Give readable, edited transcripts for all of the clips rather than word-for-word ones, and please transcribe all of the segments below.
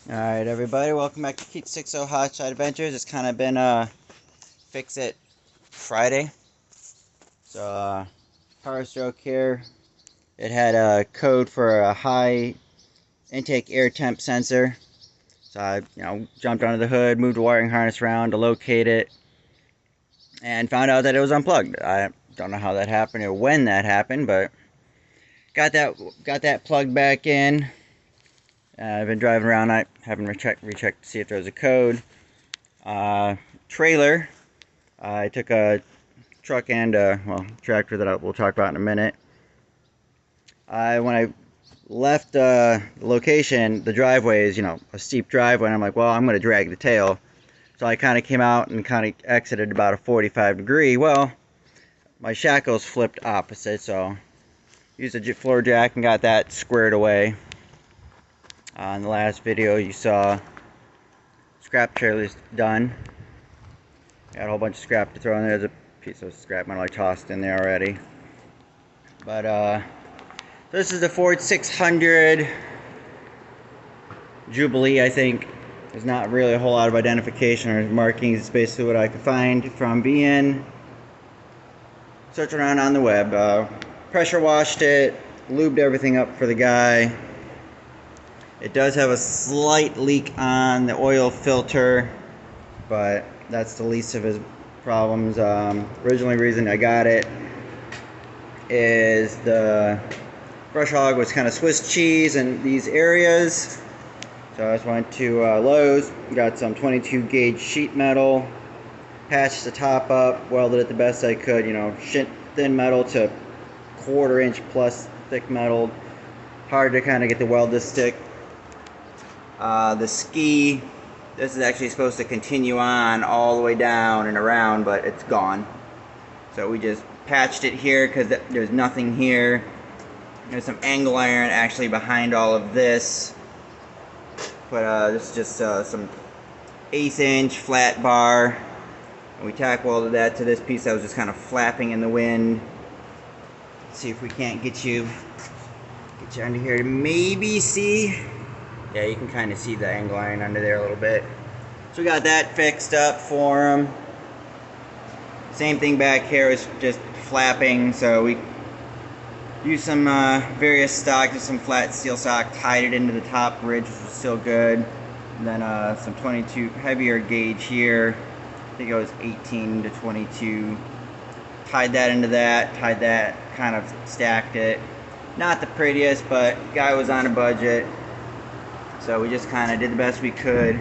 Alright everybody, welcome back to Pete 60 Hotshot Adventures. It's kind of been Fix It Friday. So power stroke here. It had a code for a high intake air temp sensor. So I jumped under the hood, moved the wiring harness around to locate it, and found out that it was unplugged. I don't know how that happened or when that happened, but got that plugged back in. I've been driving around, I haven't rechecked to see if there was a code. Trailer. I took a truck and tractor that we'll talk about in a minute. When I left the location, the driveway is, a steep driveway, and I'm like, well, I'm going to drag the tail. So I kind of came out and kind of exited about a 45 degree. Well, my shackles flipped opposite, so used a floor jack and got that squared away. In the last video, you saw scrap trailer's done. Got a whole bunch of scrap to throw in there. There's a piece of scrap metal I tossed in there already. But this is the Ford 600 Jubilee, I think. There's not really a whole lot of identification or markings. It's basically what I could find from being searching around on the web. Pressure washed it, lubed everything up for the guy. It does have a slight leak on the oil filter, but that's the least of his problems. Originally, reason I got it is the brush hog was kind of Swiss cheese in these areas. So I just went to Lowe's, got some 22 gauge sheet metal, patched the top up, welded it the best I could, thin metal to 1/4 inch plus thick metal. Hard to kind of get the weld to stick. The ski, this is actually supposed to continue on all the way down and around, but it's gone. So we just patched it here because there's nothing here. There's some angle iron actually behind all of this. But this is just some 1/8 inch flat bar. And we tack welded that to this piece that was just kind of flapping in the wind. Let's see if we can't get you under here to maybe see. Yeah, you can kind of see the angle iron under there a little bit. So we got that fixed up for him. Same thing back here, is just flapping. So we used some various stock, just some flat steel stock, tied it into the top ridge, which was still good. And then some 22 heavier gauge here. I think it was 18 to 22. Tied that into that, kind of stacked it. Not the prettiest, but guy was on a budget. So we just kind of did the best we could.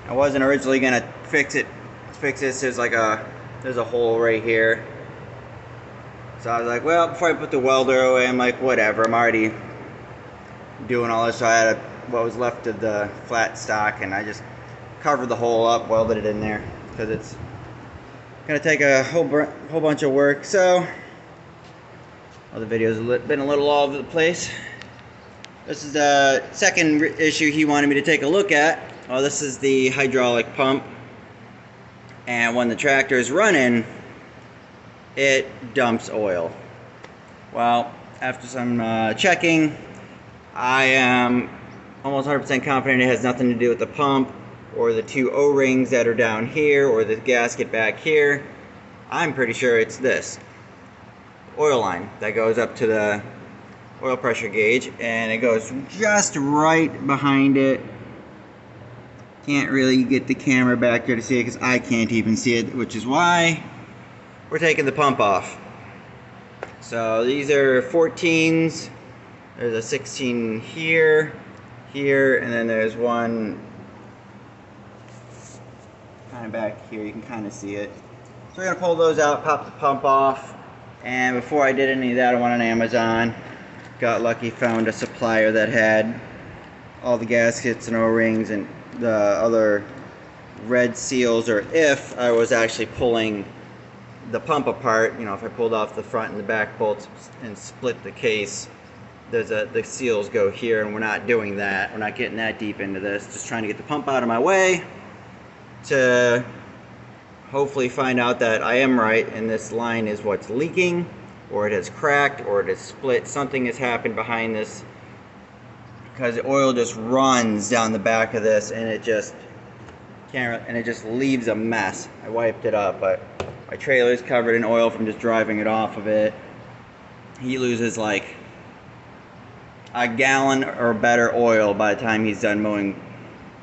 I wasn't originally gonna fix this. There's a hole right here. So I was like, well, before I put the welder away, I'm like, whatever. I'm already doing all this. So I had what was left of the flat stock, and I just covered the hole up, welded it in there, because it's gonna take a whole bunch of work. So the video's been a little all over the place. This is the second issue he wanted me to take a look at. Well, this is the hydraulic pump, and when the tractor is running, it dumps oil. Well, after some checking, I am almost 100% confident it has nothing to do with the pump or the two O-rings that are down here or the gasket back here. I'm pretty sure it's this oil line that goes up to the oil pressure gauge, and it goes just right behind it. Can't really get the camera back there to see it because I can't even see it, which is why we're taking the pump off. So these are 14s. There's a 16 here, and then there's one kind of back here. You can kind of see it. So we're gonna pull those out, pop the pump off, and before I did any of that, I went on Amazon. Got lucky, found a supplier that had all the gaskets and O-rings and the other red seals, or if I was actually pulling the pump apart, if I pulled off the front and the back bolts and split the case, the seals go here, and we're not doing that. We're not getting that deep into this. Just trying to get the pump out of my way to hopefully find out that I am right and this line is what's leaking, or it has cracked, or it has split. Something has happened behind this because the oil just runs down the back of this, and it just leaves a mess. I wiped it up, but my trailer's covered in oil from just driving it off of it. He loses like a gallon or better oil by the time he's done mowing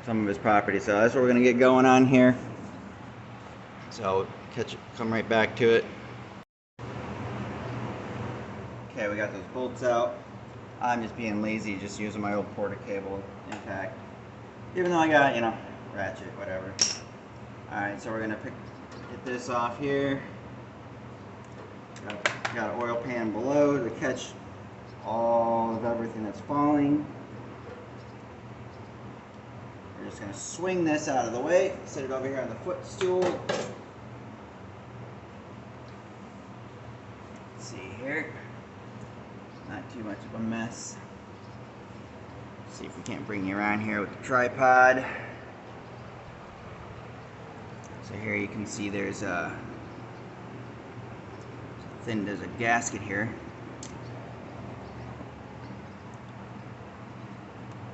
some of his property. So that's what we're gonna get going on here. So come right back to it. Okay, we got those bolts out. I'm just being lazy, just using my old Porta cable intact. Even though I got, you know, ratchet, whatever. Alright, so we're gonna get this off here. Got an oil pan below to catch all of everything that's falling. We're just going to swing this out of the way, set it over here on the footstool. Let's see here. Not too much of a mess. Let's see if we can't bring you around here with the tripod. So here you can see there's a gasket here.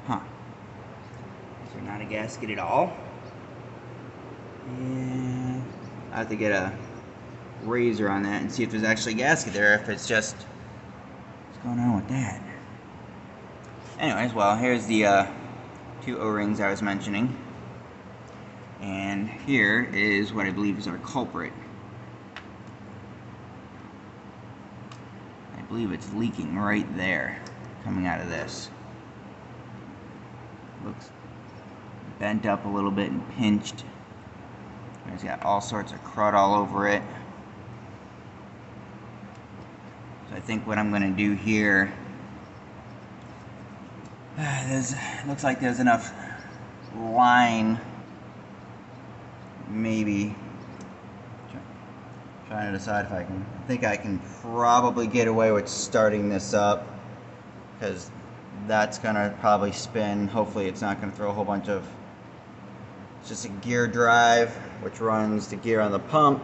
Huh. Is there not a gasket at all? Yeah. I have to get a razor on that and see if there's actually a gasket there, if it's just... What's going on with that? Anyways, well, here's the 2 O-rings I was mentioning. And here is what I believe is our culprit. I believe it's leaking right there, coming out of this. Looks bent up a little bit and pinched. It's got all sorts of crud all over it. So I think what I'm going to do here, looks like there's enough line, maybe. Trying to decide if I think I can probably get away with starting this up, because that's gonna probably spin. Hopefully it's not gonna throw a whole bunch of, it's just a gear drive which runs the gear on the pump.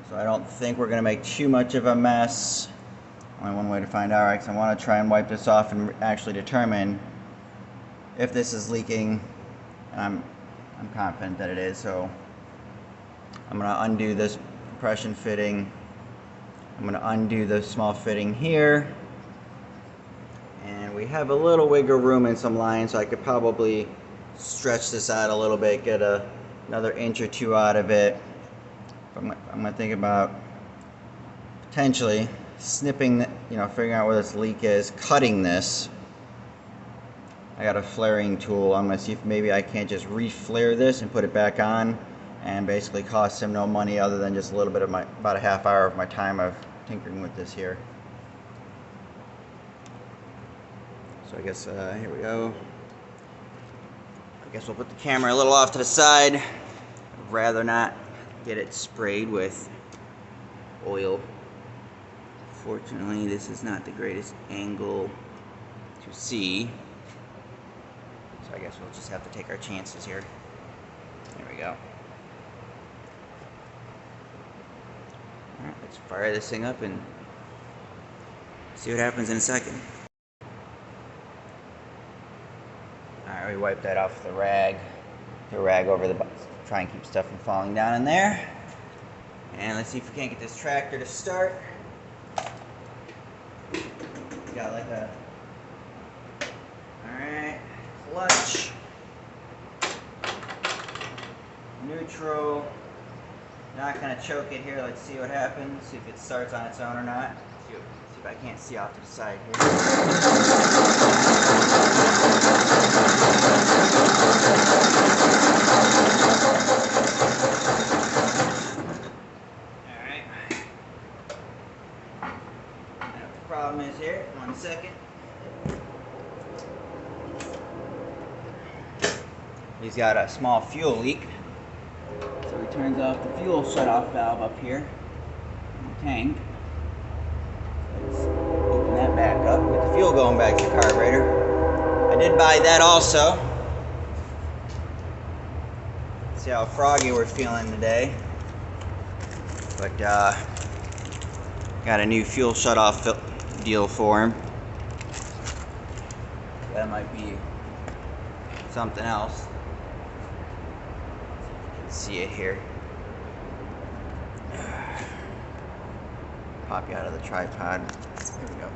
So I don't think we're gonna make too much of a mess. Only one way to find out, right? Because I want to try and wipe this off and actually determine if this is leaking. I'm confident that it is, so I'm going to undo this compression fitting. I'm going to undo the small fitting here. And we have a little wiggle room and some lines, so I could probably stretch this out a little bit, get another inch or 2 out of it. I'm going to think about potentially snipping, figuring out where this leak is, cutting this. I got a flaring tool. I'm going to see if maybe I can't just re-flare this and put it back on, and basically cost him no money other than just a little bit of about a half hour of my time of tinkering with this here. So I guess, here we go. I guess we'll put the camera a little off to the side. I'd rather not get it sprayed with oil. Fortunately, this is not the greatest angle to see. So I guess we'll just have to take our chances here. There we go. Alright, let's fire this thing up and see what happens in a second. Alright, we wiped that off with the rag over the box. Try and keep stuff from falling down in there. And let's see if we can't get this tractor to start. Got like a... Alright, clutch. Neutral. Not gonna choke it here. Let's see what happens. See if it starts on its own or not. See if I can't see off to the side here. Alright. What the problem is here. 1 second. He's got a small fuel leak. So he turns off the fuel shut-off valve up here in the tank. Let's open that back up, get the fuel going back to the carburetor. I did buy that also. See how froggy we're feeling today. But got a new fuel shut-off deal for him. that might be something else. You can see it here. Pop you out of the tripod. There we go.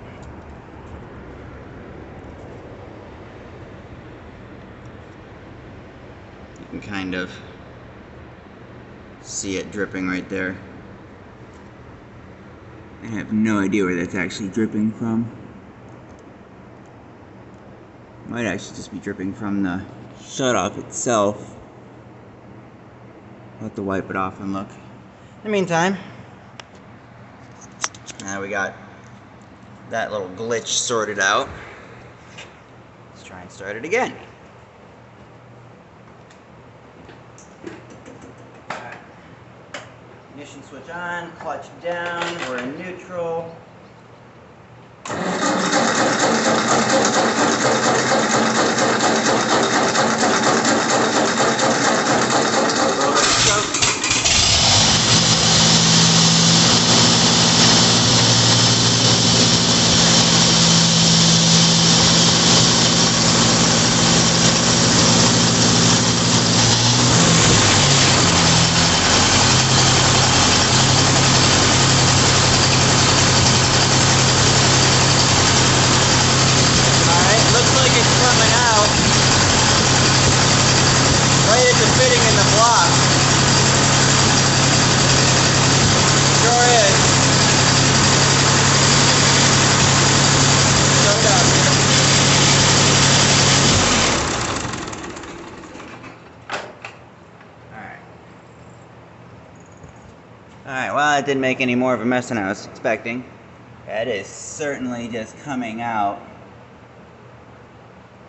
You can kind of see it dripping right there. I have no idea where that's actually dripping from. Might actually just be dripping from the shutoff itself. I'll have to wipe it off and look. In the meantime, now we got that little glitch sorted out. Let's try and start it again. Alright. Ignition switch on, clutch down, we're in neutral. Right at the fitting in the block. Sure is. Showed up. Alright, well, it didn't make any more of a mess than I was expecting. That is certainly just coming out.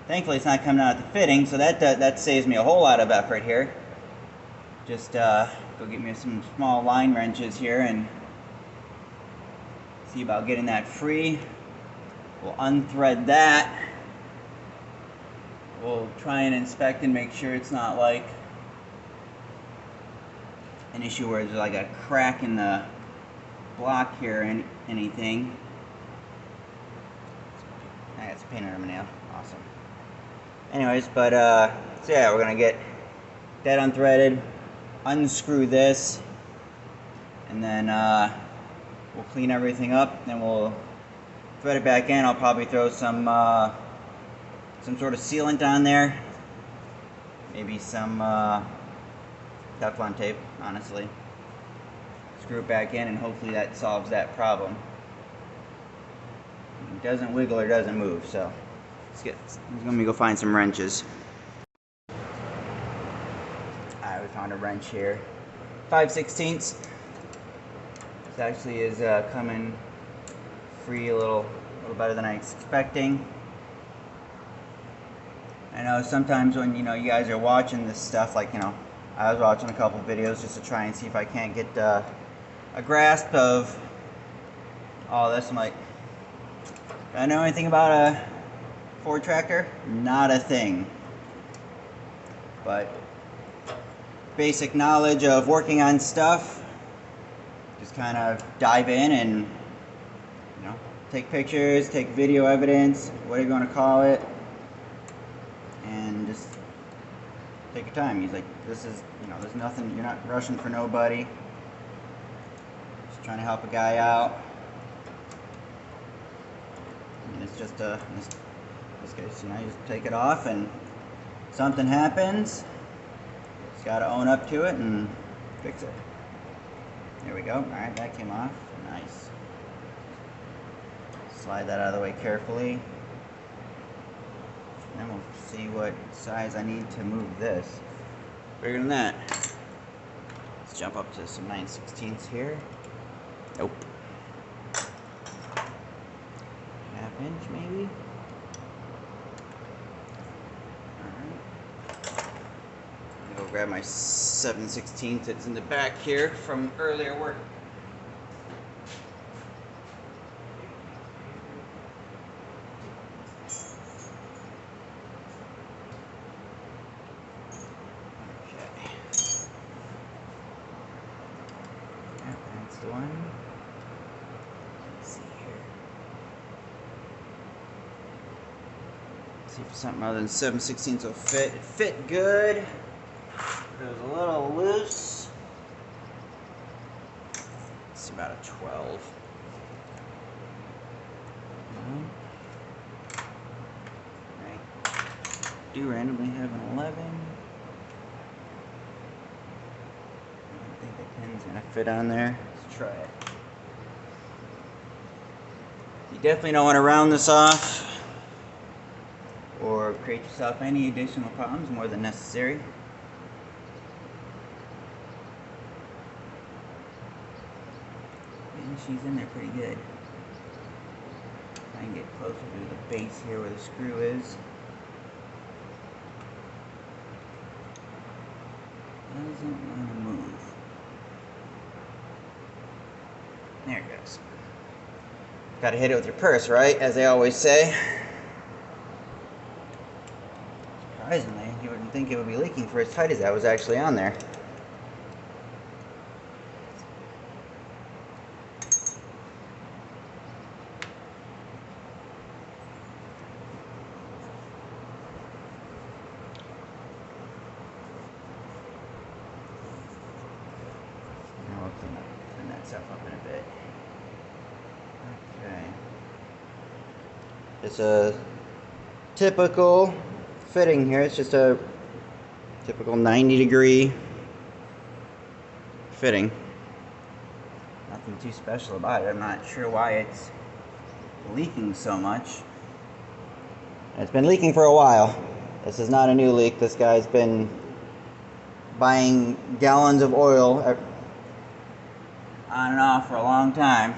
Thankfully, it's not coming out at the fitting, so that saves me a whole lot of effort here. Just go get me some small line wrenches here and see about getting that free. We'll unthread that. We'll try and inspect and make sure it's not like an issue where there's like a crack in the block here or anything. I got some paint under my nail. Awesome. Anyways, but so yeah, we're gonna get that unthreaded, unscrew this, and then we'll clean everything up. Then we'll thread it back in. I'll probably throw some sort of sealant on there, maybe some Teflon tape. Honestly, screw it back in, and hopefully that solves that problem. It doesn't wiggle or doesn't move, so. Let me go find some wrenches. Alright, we found a wrench here. 5/16. This actually is coming free a little better than I was expecting. I know sometimes when you guys are watching this stuff, like I was watching a couple videos just to try and see if I can't get a grasp of all this. I'm like, do I know anything about a Ford tractor? Not a thing. But basic knowledge of working on stuff, just kind of dive in and take pictures, take video evidence, whatever you want to call it, and just take your time. He's like, this is, there's nothing, you're not rushing for nobody, just trying to help a guy out. And it's just this case, you just take it off, and something happens, just got to own up to it and fix it. There we go. Alright, that came off. Nice. Slide that out of the way carefully. And then we'll see what size I need to move this. Bigger than that. Let's jump up to some 9/16 here. Nope. 1/2 inch maybe. Go grab my 7/16 that's in the back here from earlier work. Okay. Yep, that's the one. Let's see here. See if something other than 7/16 will fit. It fit good. It was a little loose. It's about a 12. I do randomly have an 11. I don't think the pin's gonna fit on there. Let's try it. You definitely don't want to round this off or create yourself any additional problems more than necessary. And she's in there pretty good. Try and get closer to the base here where the screw is. Doesn't want to move. There it goes. Gotta hit it with your purse, right? As they always say. Surprisingly, you wouldn't think it would be leaking for as tight as that was actually on there. Now we'll clean that stuff up in a bit. Okay. It's a typical fitting here. It's just a typical 90-degree fitting. Nothing too special about it. I'm not sure why it's leaking so much. It's been leaking for a while. This is not a new leak. This guy's been buying gallons of oil on and off for a long time.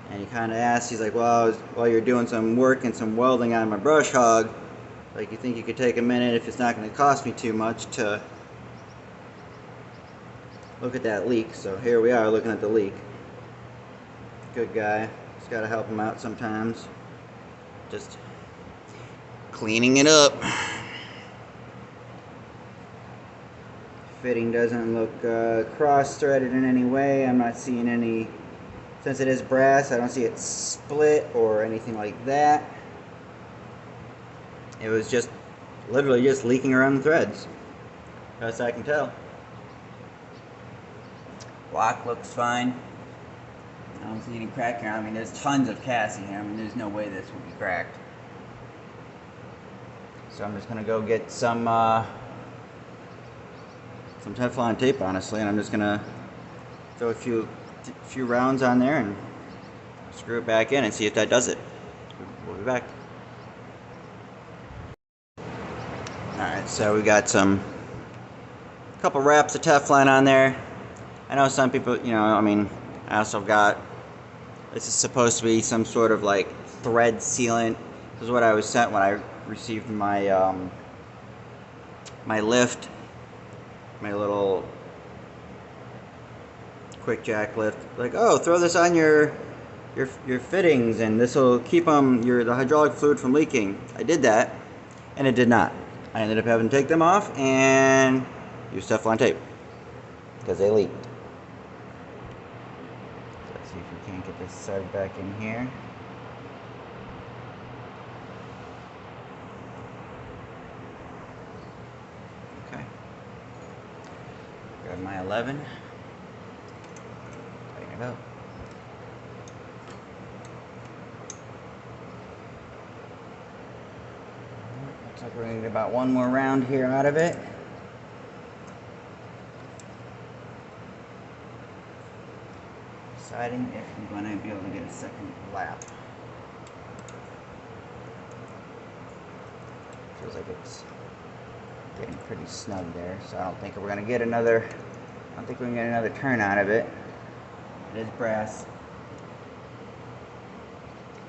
And he kind of asked, he's like, well, while you're doing some work and some welding on my brush hog, like, you think you could take a minute, if it's not going to cost me too much, to look at that leak. So here we are looking at the leak. Good guy. Just got to help him out sometimes. Just cleaning it up. Fitting doesn't look cross-threaded in any way. I'm not seeing any, since it is brass, I don't see it split or anything like that. It was just literally just leaking around the threads, best I can tell. Block looks fine. I don't see any crack here. I mean, there's tons of casting here. I mean, there's no way this would be cracked. So I'm just gonna go get some Teflon tape, honestly, and I'm just gonna throw a few rounds on there and screw it back in and see if that does it. We'll be back. Alright, so we got a couple wraps of Teflon on there. I know some people, I mean, I also got, this is supposed to be some sort of like thread sealant. This is what I was sent when I received my my lift, my little quick jack lift. Like, oh, throw this on your fittings and this will keep the hydraulic fluid from leaking. I did that and it did not. I ended up having to take them off and use Teflon tape because they leaked. So let's see if we can't get this side back in here. Okay. Grab my 11. Tighten it up. Looks like we're going to get about one more round here out of it. Deciding if I'm going to be able to get a second lap. Feels like it's getting pretty snug there, so I don't think we're going to get another, turn out of it. It is brass.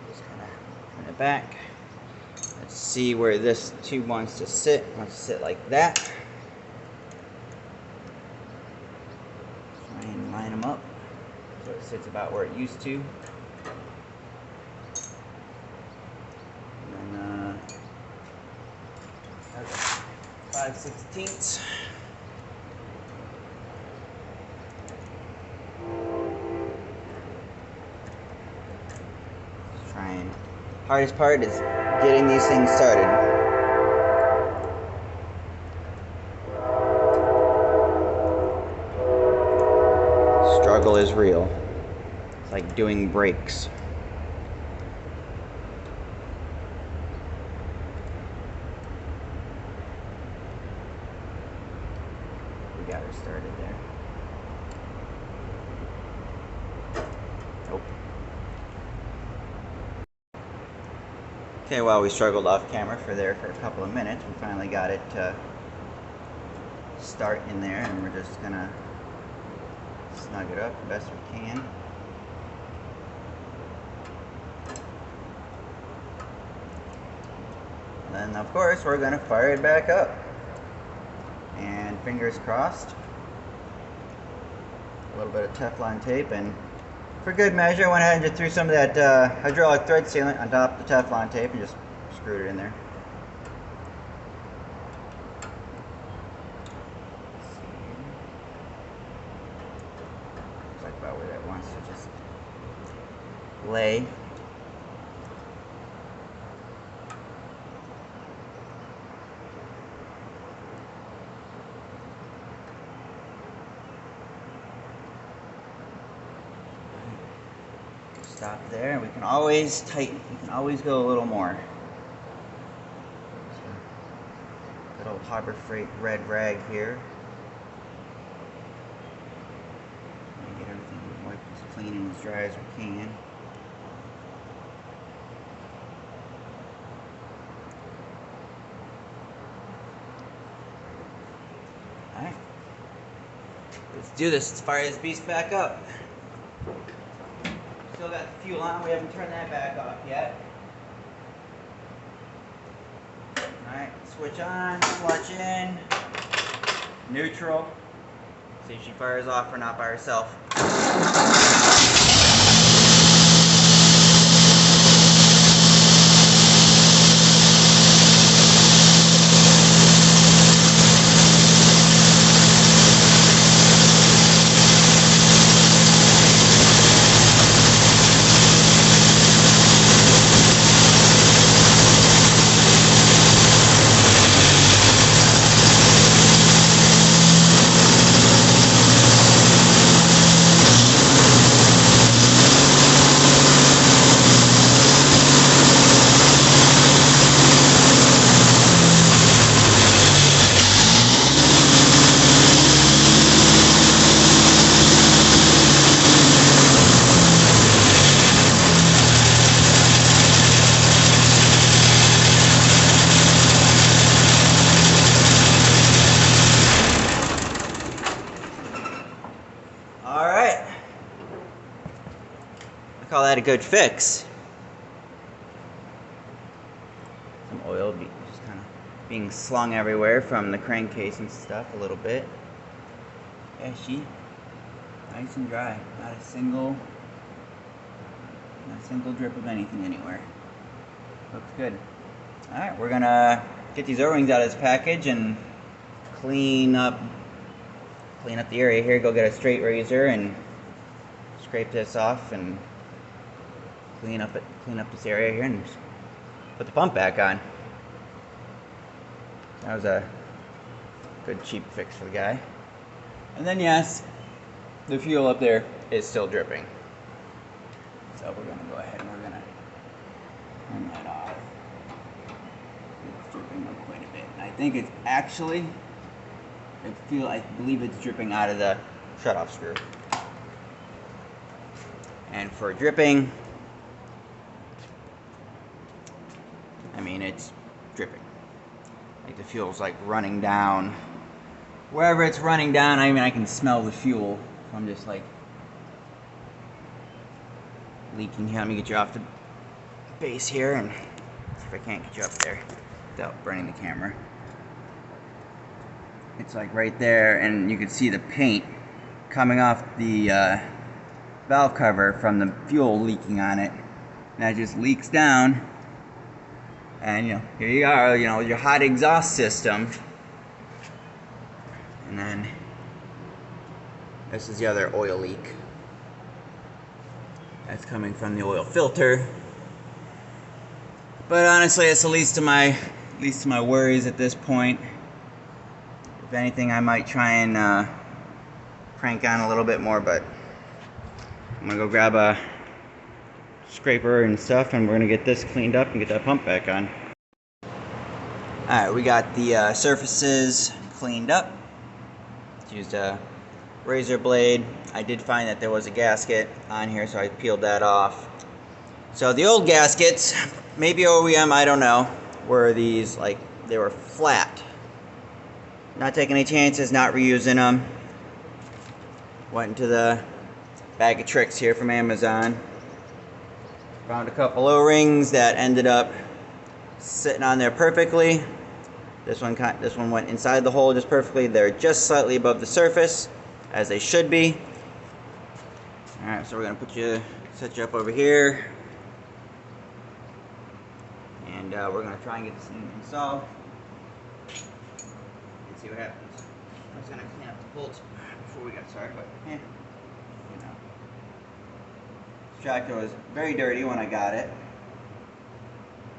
Just kind of turn it back. Let's see where this tube wants to sit. It wants to sit like that. Try and line them up so it sits about where it used to. And then 5/16. Trying. Hardest part is getting these things started. Struggle is real. It's like doing brakes. We got her started there. Nope. Okay, well, we struggled off camera for a couple of minutes. We finally got it to start in there, and we're just gonna snug it up the best we can. And then, of course, we're gonna fire it back up. And fingers crossed. A little bit of Teflon tape, and for good measure, I went ahead and just threw some of that hydraulic thread sealant on top of the Teflon tape and just screwed it in there. Looks like about where that wants to just lay. Stop there. We can always tighten. We can always go a little more. So, good old Harbor Freight red rag here. Get everything wiped as clean and as dry as we can. All right. Let's do this. Let's fire this beast back up. Still got the fuel on, we haven't turned that back off yet. Alright, switch on, clutch in, neutral. See if she fires off or not by herself. I call that a good fix. Some oil just kind of being slung everywhere from the crankcase and stuff a little bit. Yeah, she nice and dry. Not a single drip of anything anywhere. Looks good. Alright, we're gonna get these O-rings out of this package and clean up the area here. Go get a straight razor and scrape this off and clean up this area here and just put the pump back on. That was a good cheap fix for the guy. And then yes, the fuel up there is still dripping. So we're gonna go ahead and we're gonna turn that off. It's dripping up quite a bit. I think it's actually, I believe it's dripping out of the shutoff screw. And for dripping, I mean, it's dripping. Like the fuel's like running down. Wherever it's running down, I mean, I can smell the fuel. So I'm just like leaking here. Let me get you off the base here and see if I can't get you up there without burning the camera. It's like right there, and you can see the paint coming off the valve cover from the fuel leaking on it. And that just leaks down. And here you are, your hot exhaust system. And then this is the other oil leak. That's coming from the oil filter. But honestly, it's the least of my worries at this point. If anything, I might try and crank on a little bit more, but I'm gonna go grab a scraper and stuff, and we're gonna get this cleaned up and get that pump back on. Alright, we got the surfaces cleaned up. Used a razor blade. I did find that there was a gasket on here, so I peeled that off. So the old gaskets, maybe OEM, I don't know, were these, like, they were flat. Not taking any chances, not reusing them. Went into the bag of tricks here from Amazon. Found a couple O-rings that ended up sitting on there perfectly. This one went inside the hole just perfectly. They're just slightly above the surface, as they should be. Alright, so we're gonna set you up over here. And we're gonna try and get this thing installed. And see what happens. I was gonna clean up the bolts before we got started, but you know. This tractor was very dirty when I got it.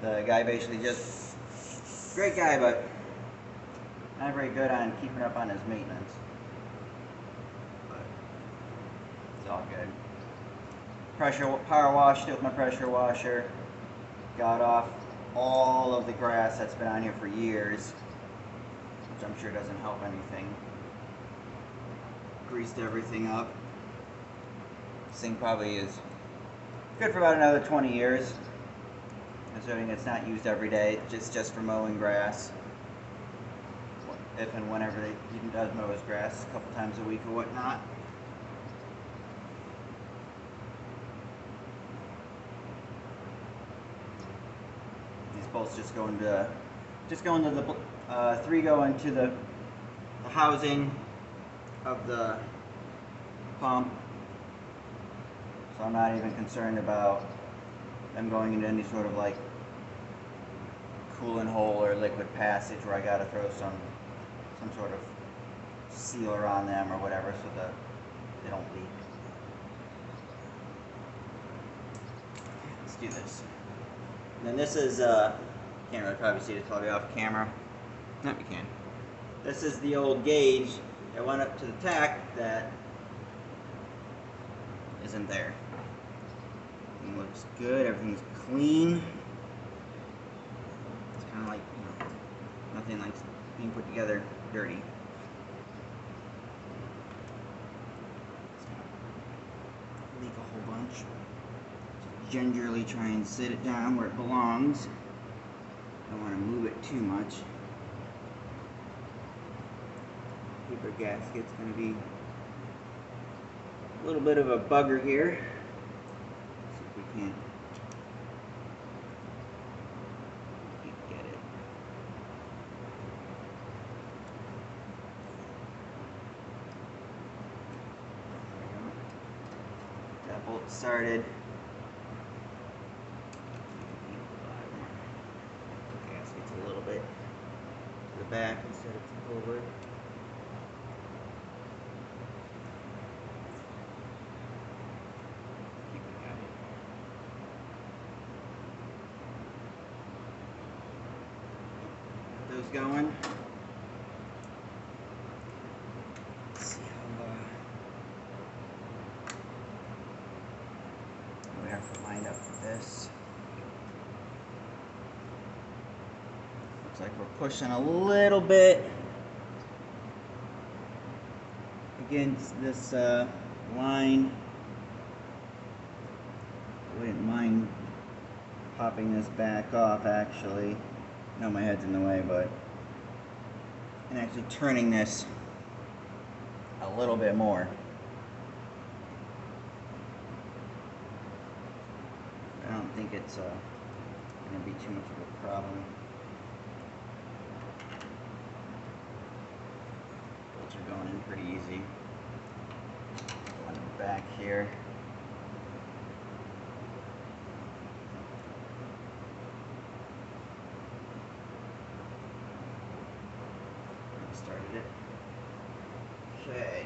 The guy basically great guy, but not very good on keeping up on his maintenance. But it's all good. Power washed it with my pressure washer. Got off all of the grass that's been on here for years, which I'm sure doesn't help anything. Greased everything up. This thing probably is good for about another 20 years, considering it's not used every day, just for mowing grass. If and whenever he does mow his grass, a couple times a week or whatnot. These bolts just go into the 3 go into the housing of the pump. So I'm not even concerned about them going into any sort of like coolant hole or liquid passage where I gotta throw some sort of sealer on them or whatever so that they don't leak. Let's do this. And then this is, can't really probably see it, it's probably off camera. No, you can. This is the old gauge that went up to the tack that isn't there. Everything looks good, everything's clean. It's kind of like, nothing like being put together dirty. It's gonna leak a whole bunch. Just gingerly try and sit it down where it belongs. Don't want to move it too much. Paper gasket's going to be a little bit of a bugger here. See if we can get it. That bolt started. Gasket's a little bit to the back instead of over. Those going. Let's see how we have to line up with this. Looks like we're pushing a little bit against this line. I wouldn't mind popping this back off actually. I know my head's in the way, but and actually turning this a little bit more. I don't think it's going to be too much of a problem. Bolts are going in pretty easy. Go on the back here. Started it. Okay.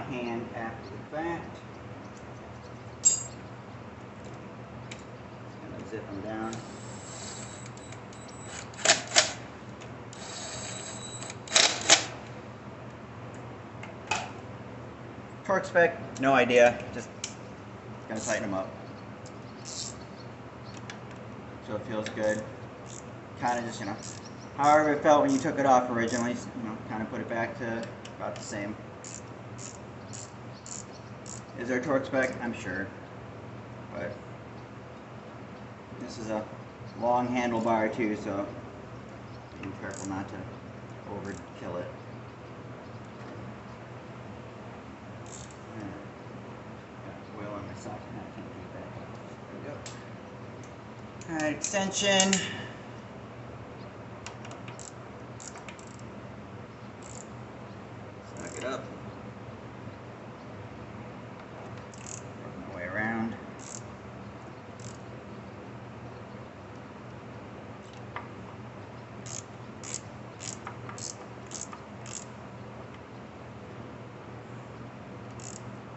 hand after the fact. Just gonna zip them down. Torque spec, no idea. Just gonna tighten them up. So it feels good. Kind of just, you know, however it felt when you took it off originally, you know, kind of put it back to about the same. Is there a torque spec? I'm sure. But this is a long handlebar too, so be careful not to overkill it. Got oil on my socket now, I can't get it back. There we go. Alright, extension. Suck it up. Work my way around.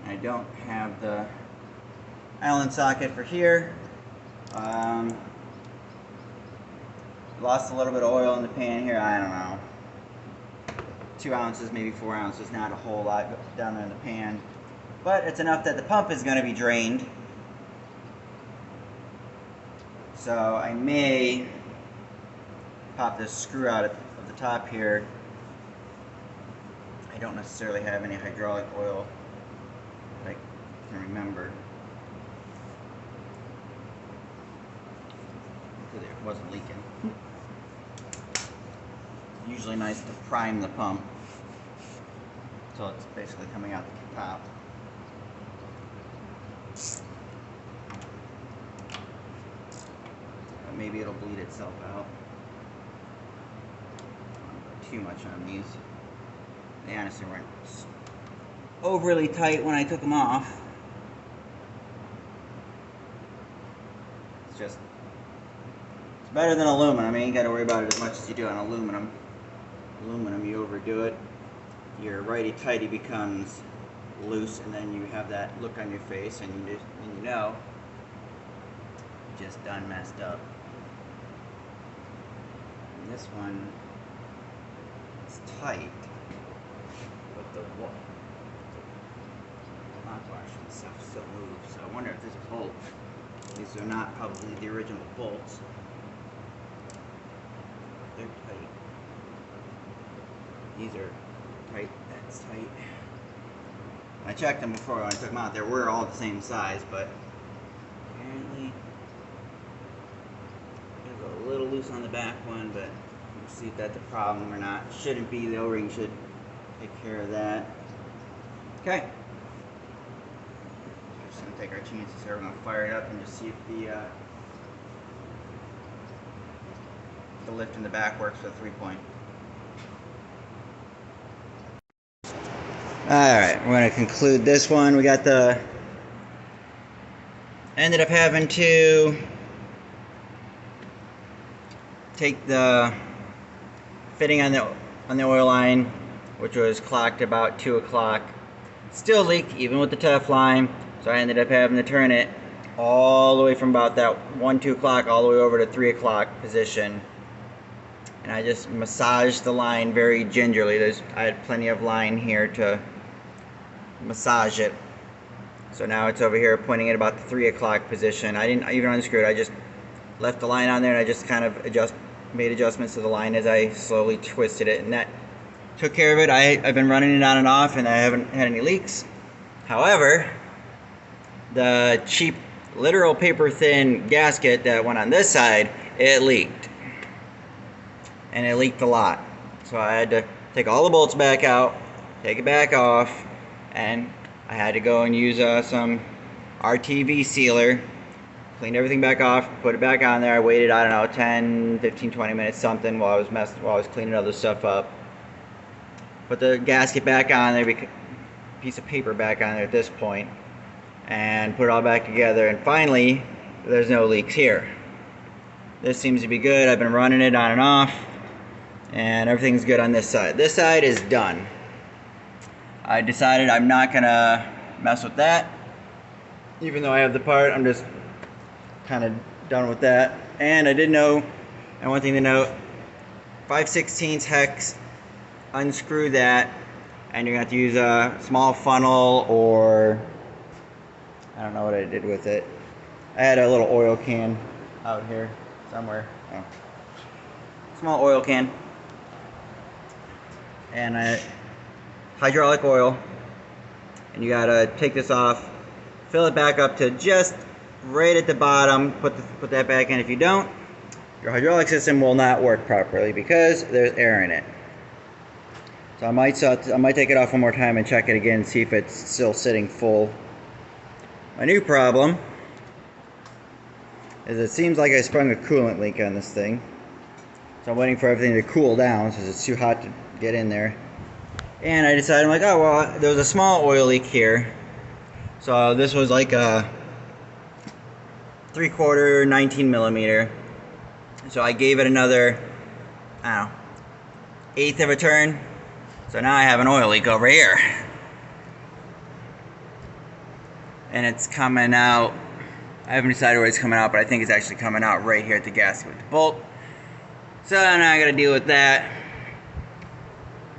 I don't have the Allen socket for here. Lost a little bit of oil in the pan here. I don't know. 2 ounces, maybe 4 ounces. Not a whole lot down there in the pan. But it's enough that the pump is going to be drained. So I may pop this screw out of the top here. I don't necessarily have any hydraulic oil that I can remember. It wasn't leaking. Usually nice to prime the pump until it's basically coming out the top. But maybe it'll bleed itself out. Don't put too much on these. They honestly weren't overly tight when I took them off. It's just, it's better than aluminum. You ain't got to worry about it as much as you do on aluminum. Aluminum, you overdo it, your righty-tighty becomes loose, and then you have that look on your face, and you know, you just done messed up. And this one is tight, but the lock washing and stuff still moves. So I wonder if this bolt, these are not probably the original bolts. They're tight. These are tight, that's tight. I checked them before when I took them out. They were all the same size, but apparently there's a little loose on the back one, but we'll see if that's a problem or not. Shouldn't be, the O-ring should take care of that. Okay. We're just gonna take our chances here. We're gonna fire it up and just see if the lift in the back works for the 3-point. Alright, we're going to conclude this one. We got ended up having to take the fitting on the oil line, which was clocked about 2 o'clock. Still leaked even with the Teflon, so I ended up having to turn it all the way from about that 1-2 o'clock all the way over to 3 o'clock position. And I just massaged the line very gingerly. I had plenty of line here to massage it. So now it's over here pointing at about the 3 o'clock position. I didn't even unscrew it. I just left the line on there, and I just kind of made adjustments to the line as I slowly twisted it, and that took care of it. I've been running it on and off, and I haven't had any leaks. However, the cheap literal paper thin gasket that went on this side, it leaked, and it leaked a lot. So I had to take all the bolts back out, take it back off, and I had to go and use some RTV sealer, cleaned everything back off, put it back on there. I waited, I don't know, 10, 15, 20 minutes, something, while I was cleaning other stuff up. Put the gasket back on there, piece of paper back on there at this point, and put it all back together, and finally there's no leaks here. This seems to be good. I've been running it on and off, and everything's good on this side. This side is done. I decided I'm not gonna mess with that. Even though I have the part, I'm just kind of done with that. And I did know, and one thing to note, 5/16 hex, unscrew that, and you're gonna have to use a small funnel, or I don't know what I did with it. I had a little oil can out here somewhere. Oh. Small oil can. And hydraulic oil. And you gotta take this off, fill it back up to just right at the bottom, put that back in. If you don't, your hydraulic system will not work properly because there's air in it. So I might take it off one more time and check it again, see if it's still sitting full. My new problem is it seems like I sprung a coolant leak on this thing. So I'm waiting for everything to cool down because it's too hot to get in there. And I decided, I'm like, oh well, there was a small oil leak here. So this was like a 3/4 19mm. So I gave it another, I don't know, 1/8 of a turn. So now I have an oil leak over here. And it's coming out, I haven't decided where it's coming out, but I think it's actually coming out right here at the gasket with the bolt. So now I gotta deal with that.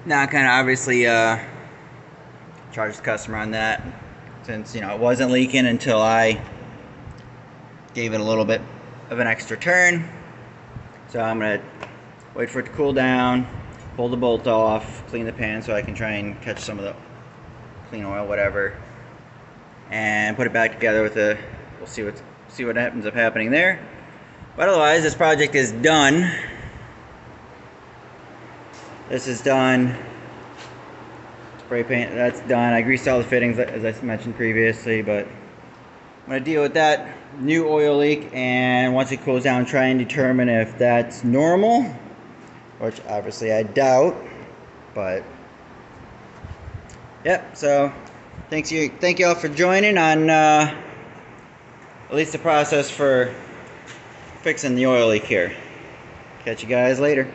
Now I kind of obviously charge the customer on that, since it wasn't leaking until I gave it a little bit of an extra turn. So I'm gonna wait for it to cool down, pull the bolt off, clean the pan so I can try and catch some of the clean oil, whatever, and put it back together with the. We'll see what happens up happening there. But otherwise, this project is done. This is done. Spray paint, that's done. I greased all the fittings as I mentioned previously, but I'm gonna deal with that new oil leak, and once it cools down, try and determine if that's normal, which obviously I doubt. But yep. So thank you all for joining on at least the process for fixing the oil leak here. Catch you guys later.